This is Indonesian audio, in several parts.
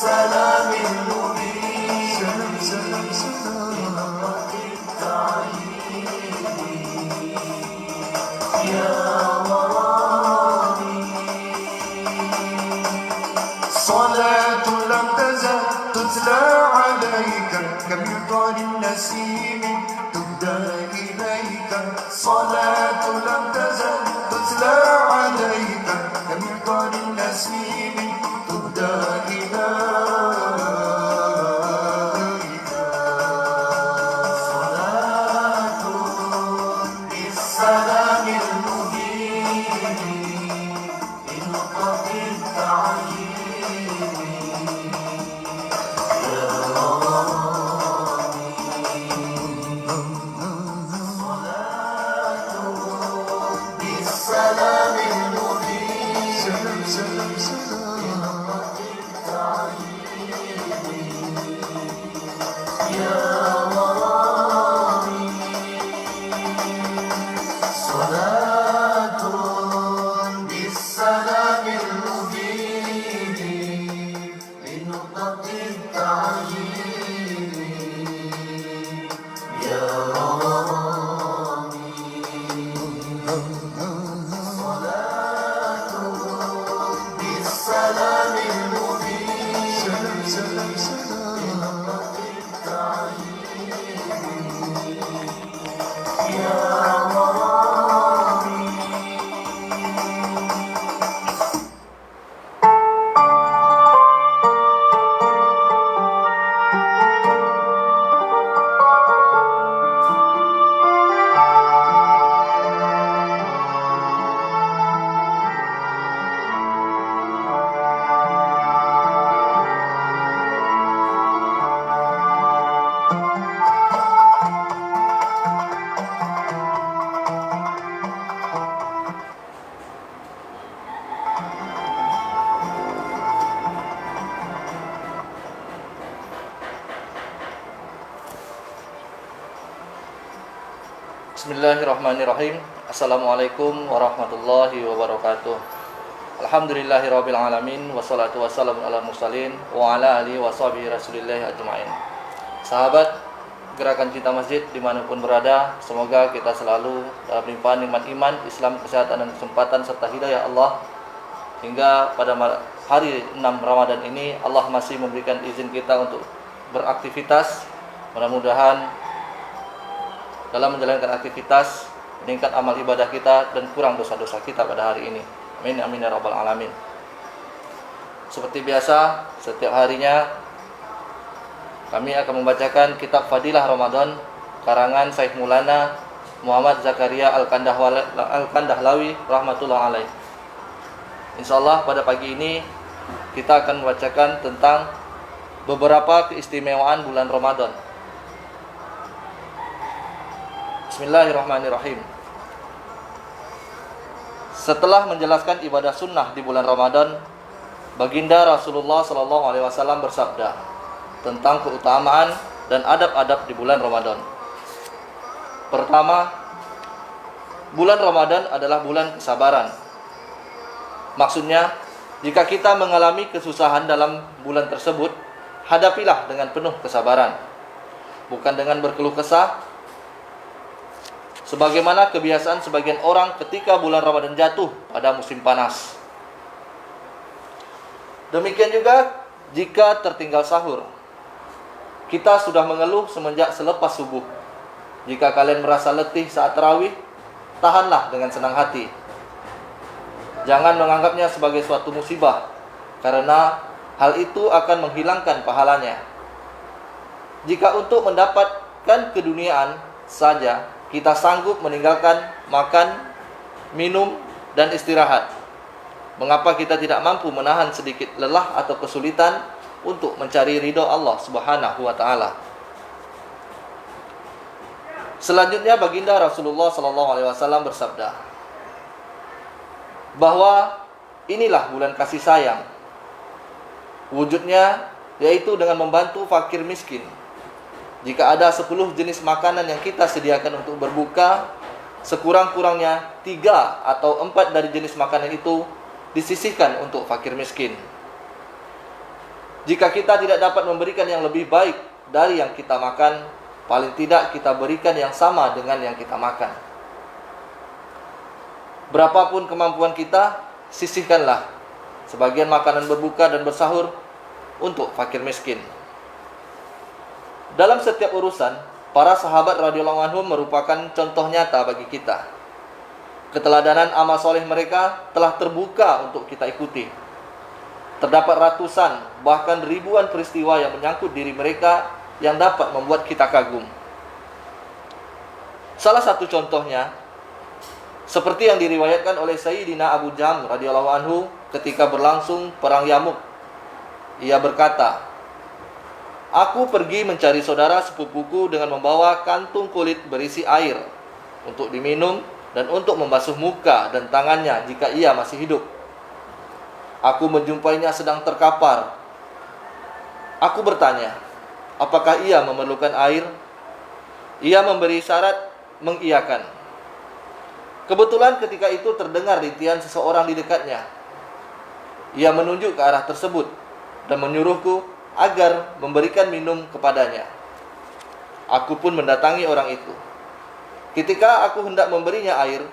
بالسلام المبين سلام سلام رحمة التعيين يا مرامي صلاة لم تزل تتلى عليك كمطر النسيم تهدى إليك صلاة لم تزل تتلى عليك كمطر النسيم تهدى إليك صلاة بالسلام المبين بنقطة التعيين يا بالسلام المبين سلام بنقطة التعيين يا مرامي صلاة بالسلام المبين بنقطة التعيين يا مرامي صلاة بالسلام المبين بنقطة التعيين يا مرامي Bismillahirrahmanirrahim. Assalamualaikum warahmatullahi wabarakatuh. Alhamdulillahirabbil alamin wassalatu wassalamu ala mursalin wa ala alihi washabihi rasulillahi ajmain. Sahabat Gerakan Cinta Masjid dimanapun berada, semoga kita selalu dalam limpahan nikmat iman, Islam, kesehatan dan kesempatan serta hidayah Allah. Hingga pada hari 6 Ramadan ini Allah masih memberikan izin kita untuk beraktivitas. Mudah-mudahan dalam menjalankan aktivitas meningkat amal ibadah kita dan kurang dosa-dosa kita pada hari ini. Amin amin ya rabbal alamin. Seperti biasa, setiap harinya kami akan membacakan kitab Fadilah Ramadan karangan Syekh Maulana Muhammad Zakaria Al-Kandahlawi rahmatullah alaih. Insyaallah pada pagi ini kita akan membacakan tentang beberapa keistimewaan bulan Ramadan. Bismillahirrahmanirrahim. Setelah menjelaskan ibadah sunnah di bulan Ramadan, Baginda Rasulullah SAW bersabda tentang keutamaan dan adab-adab di bulan Ramadan. Pertama, bulan Ramadan adalah bulan kesabaran. Maksudnya, jika kita mengalami kesusahan dalam bulan tersebut, hadapilah dengan penuh kesabaran, bukan dengan berkeluh kesah, sebagaimana kebiasaan sebagian orang ketika bulan Ramadan jatuh pada musim panas. Demikian juga jika tertinggal sahur. Kita sudah mengeluh semenjak selepas subuh. Jika kalian merasa letih saat tarawih, tahanlah dengan senang hati. Jangan menganggapnya sebagai suatu musibah, karena hal itu akan menghilangkan pahalanya. Jika untuk mendapatkan keduniaan saja kita sanggup meninggalkan makan, minum, dan istirahat, mengapa kita tidak mampu menahan sedikit lelah atau kesulitan untuk mencari ridho Allah Subhanahu wa ta'ala? Selanjutnya Baginda Rasulullah SAW bersabda bahwa inilah bulan kasih sayang. Wujudnya yaitu dengan membantu fakir miskin. Jika ada 10 jenis makanan yang kita sediakan untuk berbuka, sekurang-kurangnya 3 atau 4 dari jenis makanan itu disisihkan untuk fakir miskin. Jika kita tidak dapat memberikan yang lebih baik dari yang kita makan, paling tidak kita berikan yang sama dengan yang kita makan. Berapapun kemampuan kita, sisihkanlah sebagian makanan berbuka dan bersahur untuk fakir miskin. Dalam setiap urusan, para sahabat radhiyallahu anhum merupakan contoh nyata bagi kita. Keteladanan amal soleh mereka telah terbuka untuk kita ikuti. Terdapat ratusan, bahkan ribuan peristiwa yang menyangkut diri mereka yang dapat membuat kita kagum. Salah satu contohnya, seperti yang diriwayatkan oleh Sayyidina Abu Jam radhiyallahu anhu ketika berlangsung perang Yamuk. Ia berkata, "Aku pergi mencari saudara sepupuku dengan membawa kantung kulit berisi air untuk diminum dan untuk membasuh muka dan tangannya jika ia masih hidup. Aku menjumpainya sedang terkapar. Aku bertanya, apakah ia memerlukan air? Ia memberi syarat mengiyakan. Kebetulan ketika itu terdengar rintihan seseorang di dekatnya. Ia menunjuk ke arah tersebut dan menyuruhku agar memberikan minum kepadanya. Aku pun mendatangi orang itu. Ketika aku hendak memberinya air,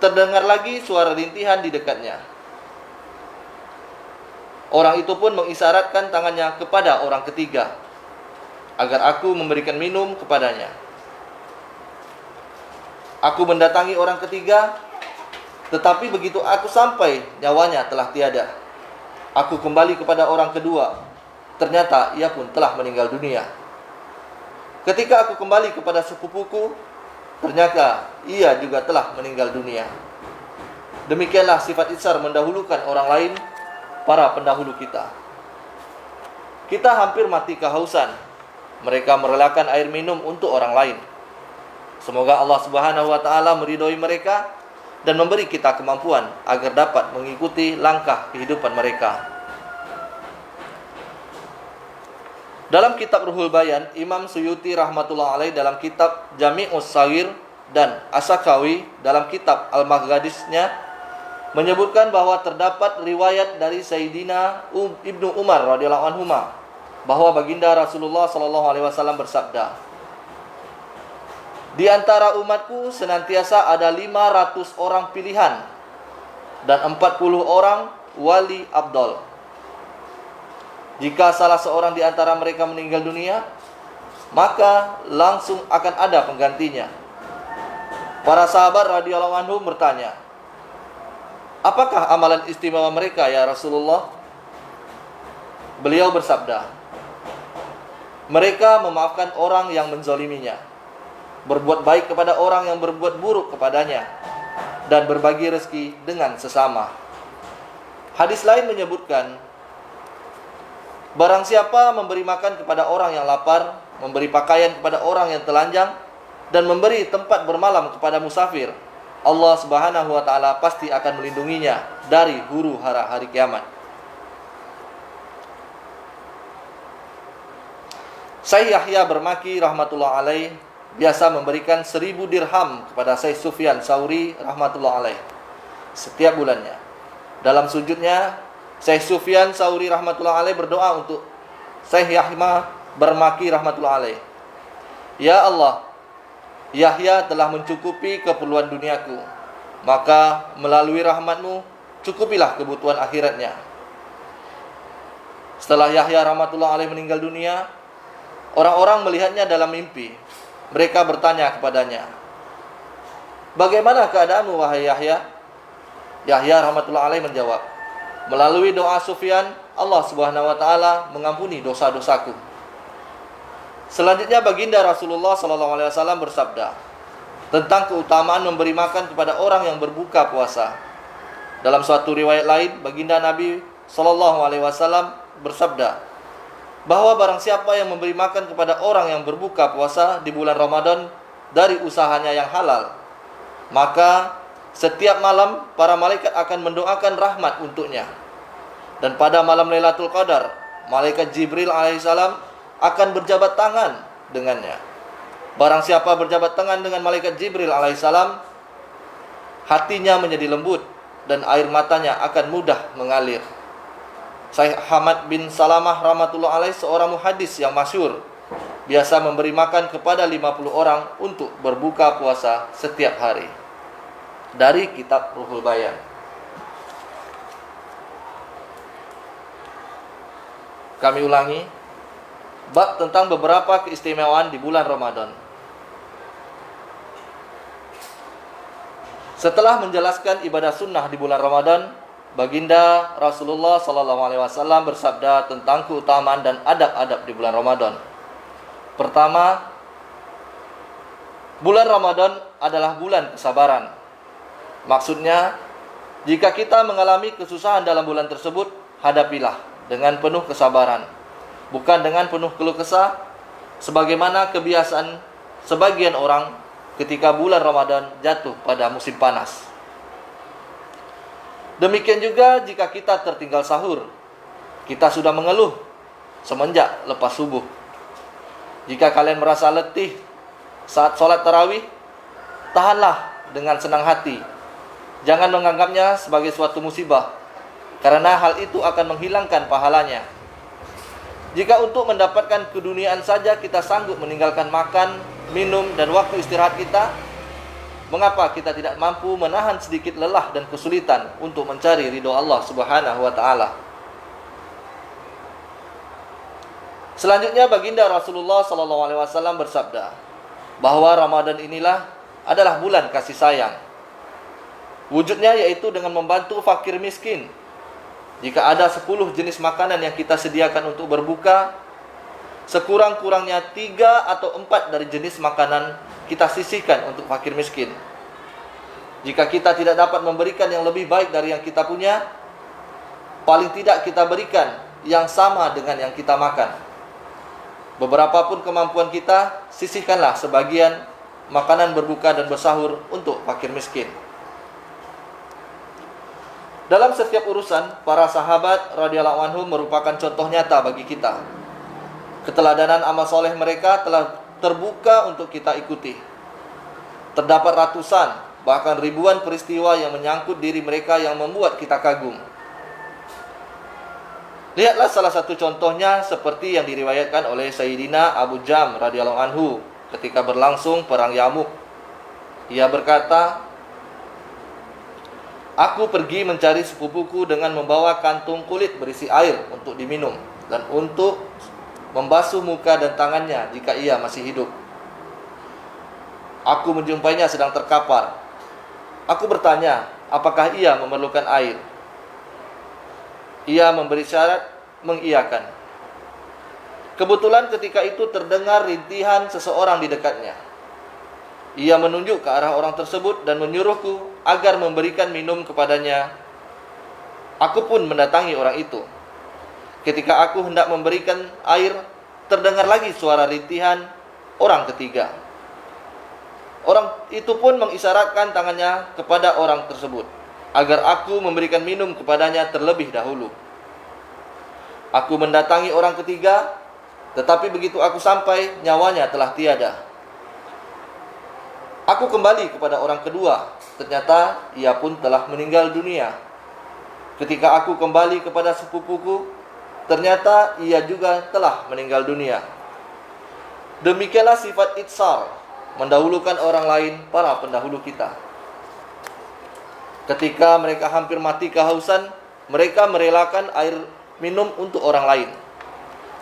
terdengar lagi suara rintihan di dekatnya. Orang itu pun mengisyaratkan tangannya kepada orang ketiga agar aku memberikan minum kepadanya. Aku mendatangi orang ketiga, tetapi begitu aku sampai, nyawanya telah tiada. Aku kembali kepada orang kedua. Ternyata ia pun telah meninggal dunia. Ketika aku kembali kepada sepupuku, ternyata ia juga telah meninggal dunia. Demikianlah sifat ihsan mendahulukan orang lain, para pendahulu kita. Kita hampir mati kehausan. Mereka merelakan air minum untuk orang lain. Semoga Allah Subhanahu wa taala meridhoi mereka dan memberi kita kemampuan agar dapat mengikuti langkah kehidupan mereka. Dalam kitab Ruhul Bayan, Imam Suyuti rahmatullah alaih dalam kitab Jami'us Saghir dan As-Sakawi dalam kitab Al-Maghadisnya menyebutkan bahwa terdapat riwayat dari Sayyidina Ibnu Umar radhiyallahu anhu bahwa baginda Rasulullah sallallahu alaihi wasallam bersabda, "Di antara umatku senantiasa ada 500 orang pilihan dan 40 orang wali abdal. Jika salah seorang di antara mereka meninggal dunia, maka langsung akan ada penggantinya." Para sahabat radhiyallahu anhum bertanya, "Apakah amalan istimewa mereka ya Rasulullah?" Beliau bersabda, "Mereka memaafkan orang yang menzaliminya, berbuat baik kepada orang yang berbuat buruk kepadanya, dan berbagi rezeki dengan sesama." Hadis lain menyebutkan, barang siapa memberi makan kepada orang yang lapar, memberi pakaian kepada orang yang telanjang, dan memberi tempat bermalam kepada musafir, Allah Subhanahu wa taala pasti akan melindunginya dari huru hara hari kiamat. Syekh Yahya Bermaki rahmatullah alaih biasa memberikan 1000 dirham kepada Syekh Sufyan Tsauri rahmatullah alaih setiap bulannya. Dalam sujudnya, Syekh Sufyan Tsauri rahmatullah alaih berdoa untuk Syekh Yahya Bermaki rahmatullah alaih. "Ya Allah, Yahya telah mencukupi keperluan duniaku, maka melalui rahmat-Mu cukupilah kebutuhan akhiratnya." Setelah Yahya rahmatullah alaih meninggal dunia, orang-orang melihatnya dalam mimpi. Mereka bertanya kepadanya, "Bagaimana keadaanmu wahai Yahya?" Yahya rahmatullah alaih menjawab, "Melalui doa Sufyan, Allah Subhanahu wa taala mengampuni dosa-dosaku." Selanjutnya baginda Rasulullah SAW bersabda tentang keutamaan memberi makan kepada orang yang berbuka puasa. Dalam suatu riwayat lain, baginda Nabi SAW bersabda bahwa barang siapa yang memberi makan kepada orang yang berbuka puasa di bulan Ramadan dari usahanya yang halal, maka setiap malam para malaikat akan mendoakan rahmat untuknya. Dan pada malam Lailatul Qadar, malaikat Jibril alaihissalam akan berjabat tangan dengannya. Barang siapa berjabat tangan dengan malaikat Jibril alaihissalam, hatinya menjadi lembut dan air matanya akan mudah mengalir. Syekh Hamad bin Salamah rahmatullah alaih, seorang muhadis yang masyhur, biasa memberi makan kepada 50 orang untuk berbuka puasa setiap hari. Dari kitab Ruhul Bayan. Kami ulangi, bab tentang beberapa keistimewaan di bulan Ramadan. Setelah menjelaskan ibadah sunnah di bulan Ramadan, Baginda Rasulullah SAW bersabda tentang keutamaan dan adab-adab di bulan Ramadan. Pertama, bulan Ramadan adalah bulan kesabaran. Maksudnya, jika kita mengalami kesusahan dalam bulan tersebut, hadapilah dengan penuh kesabaran, bukan dengan penuh keluh kesah, sebagaimana kebiasaan sebagian orang ketika bulan Ramadan jatuh pada musim panas. Demikian juga jika kita tertinggal sahur, kita sudah mengeluh semenjak lepas subuh. Jika kalian merasa letih saat sholat tarawih, tahanlah dengan senang hati. Jangan menganggapnya sebagai suatu musibah, karena hal itu akan menghilangkan pahalanya. Jika untuk mendapatkan keduniaan saja kita sanggup meninggalkan makan, minum, dan waktu istirahat kita, mengapa kita tidak mampu menahan sedikit lelah dan kesulitan untuk mencari ridho Allah Subhanahu wa Ta'ala? Selanjutnya, Baginda Rasulullah SAW bersabda bahwa Ramadan inilah adalah bulan kasih sayang. Wujudnya yaitu dengan membantu fakir miskin. Jika ada 10 jenis makanan yang kita sediakan untuk berbuka, sekurang-kurangnya 3 atau 4 dari jenis makanan kita sisihkan untuk fakir miskin. Jika kita tidak dapat memberikan yang lebih baik dari yang kita punya, paling tidak kita berikan yang sama dengan yang kita makan. Beberapa pun kemampuan kita, sisihkanlah sebagian makanan berbuka dan bersahur untuk fakir miskin. Dalam setiap urusan, para sahabat radhiyallahu anhum merupakan contoh nyata bagi kita. Keteladanan amal soleh mereka telah terbuka untuk kita ikuti. Terdapat ratusan, bahkan ribuan peristiwa yang menyangkut diri mereka yang membuat kita kagum. Lihatlah salah satu contohnya seperti yang diriwayatkan oleh Sayyidina Abu Jam radhiyallahu anhu ketika berlangsung perang Yamuk. Ia berkata, "Aku pergi mencari sepupuku dengan membawa kantung kulit berisi air untuk diminum dan untuk membasuh muka dan tangannya jika ia masih hidup. Aku menjumpainya sedang terkapar. Aku bertanya, apakah ia memerlukan air? Ia memberi syarat, mengiyakan. Kebetulan ketika itu terdengar rintihan seseorang di dekatnya. Ia menunjuk ke arah orang tersebut dan menyuruhku agar memberikan minum kepadanya. Aku pun mendatangi orang itu. Ketika aku hendak memberikan air, terdengar lagi suara rintihan orang ketiga. Orang itu pun mengisyaratkan tangannya kepada orang tersebut agar aku memberikan minum kepadanya terlebih dahulu. Aku mendatangi orang ketiga, tetapi begitu aku sampai, nyawanya telah tiada. Aku kembali kepada orang kedua, ternyata ia pun telah meninggal dunia. Ketika aku kembali kepada sepupuku, ternyata ia juga telah meninggal dunia. Demikianlah sifat itsar, mendahulukan orang lain, para pendahulu kita. Ketika mereka hampir mati kehausan, mereka merelakan air minum untuk orang lain.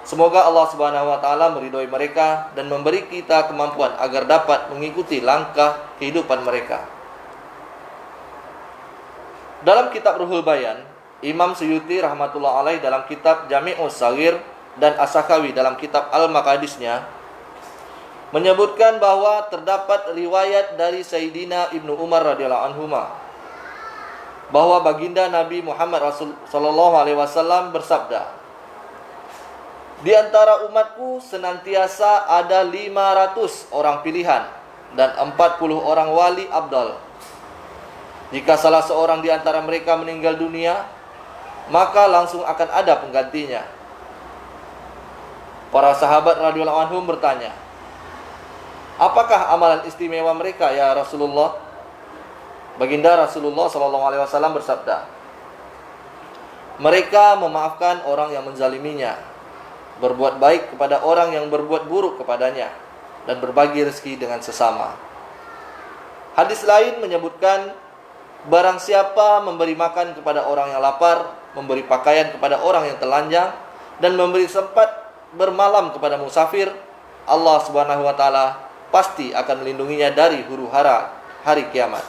Semoga Allah Subhanahu wa Ta'ala meridhoi mereka dan memberi kita kemampuan agar dapat mengikuti langkah kehidupan mereka. Dalam kitab Ruhul Bayan, Imam Suyuti rahmatullah alaih dalam kitab Jami'us Saghir dan As-Sakhawi dalam kitab Al-Maqadisnya menyebutkan bahwa terdapat riwayat dari Sayyidina Ibnu Umar radhiyallahu anhuma bahwa baginda Nabi Muhammad sallallahu alaihi wasallam bersabda, "Di antara umatku senantiasa ada 500 orang pilihan dan 40 orang wali abdal. Jika salah seorang di antara mereka meninggal dunia, maka langsung akan ada penggantinya." Para sahabat radhiyallahu anhum bertanya, "Apakah amalan istimewa mereka ya Rasulullah?" Baginda Rasulullah SAW bersabda, Mereka memaafkan orang yang menzaliminya, berbuat baik kepada orang yang berbuat buruk kepadanya, dan berbagi rezeki dengan sesama. Hadis lain menyebutkan, barang siapa memberi makan kepada orang yang lapar, memberi pakaian kepada orang yang telanjang, dan memberi sempat bermalam kepada musafir, Allah Subhanahu wa taala pasti akan melindunginya dari huru-hara hari kiamat.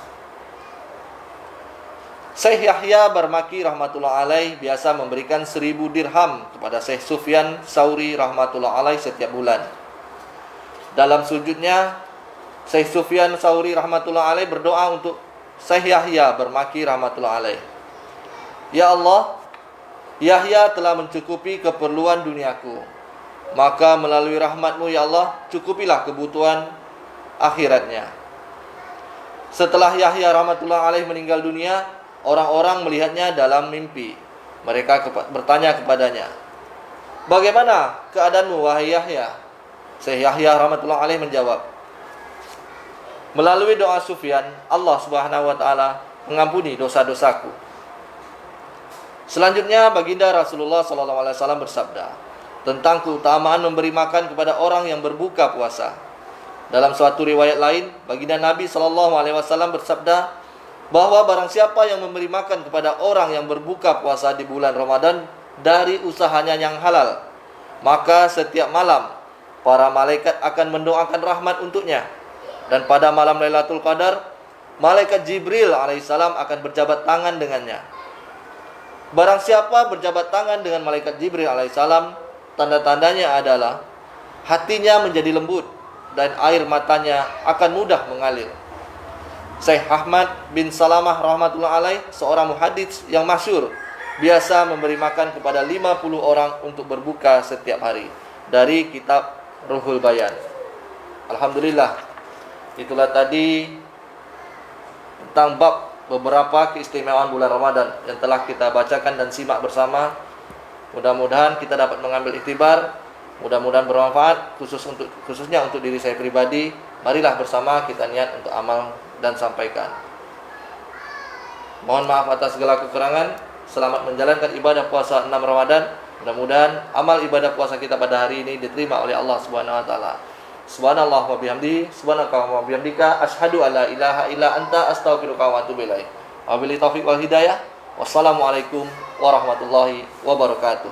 Syekh Yahya Barmaki rahmatullah alaih biasa memberikan 1000 dirham kepada Syekh Sufyan Tsauri rahmatullah alaih setiap bulan. Dalam sujudnya, Syekh Sufyan Tsauri rahmatullah alaih berdoa untuk Syekh Yahya Barmaki rahmatullah alaih. Ya Allah, Yahya telah mencukupi keperluan duniaku, maka melalui rahmat-Mu ya Allah, cukupilah kebutuhan akhiratnya. Setelah Yahya rahmatullah alaih meninggal dunia, orang-orang melihatnya dalam mimpi. Mereka bertanya kepadanya, bagaimana keadaanmu wahai Yahya? Syekh Yahya rahmatullah alaih menjawab, melalui doa Sufyan, Allah Subhanahu wa taala mengampuni dosa-dosaku. Selanjutnya baginda Rasulullah SAW bersabda tentang keutamaan memberi makan kepada orang yang berbuka puasa. Dalam suatu riwayat lain, baginda Nabi SAW bersabda bahwa barang siapa yang memberi makan kepada orang yang berbuka puasa di bulan Ramadan dari usahanya yang halal, maka setiap malam para malaikat akan mendoakan rahmat untuknya. Dan pada malam Lailatul Qadar, malaikat Jibril alaihissalam akan berjabat tangan dengannya. Barang siapa berjabat tangan dengan malaikat Jibril alaihissalam, tanda-tandanya adalah hatinya menjadi lembut dan air matanya akan mudah mengalir. Syekh Ahmad bin Salamah rahmatullah alaih, seorang muhadits yang masyhur, biasa memberi makan kepada 50 orang untuk berbuka setiap hari dari kitab Ruhul Bayan. Alhamdulillah, itulah tadi tentang bab beberapa keistimewaan bulan Ramadan yang telah kita bacakan dan simak bersama. Mudah-mudahan kita dapat mengambil iktibar, mudah-mudahan bermanfaat khususnya untuk diri saya pribadi. Marilah bersama kita niat untuk amal dan sampaikan. Mohon maaf atas segala kekurangan. Selamat menjalankan ibadah puasa 6 Ramadan. Mudah-mudahan amal ibadah puasa kita pada hari ini diterima oleh Allah Subhanahu wa taala. Subhanallah wa bihamdi, subhanaka wa bihamdika, asyhadu alla ilaha illa anta, astaghfiruka wa atubu ilaik. Wabillahi taufiq wal hidayah. Wassalamualaikum warahmatullahi wabarakatuh.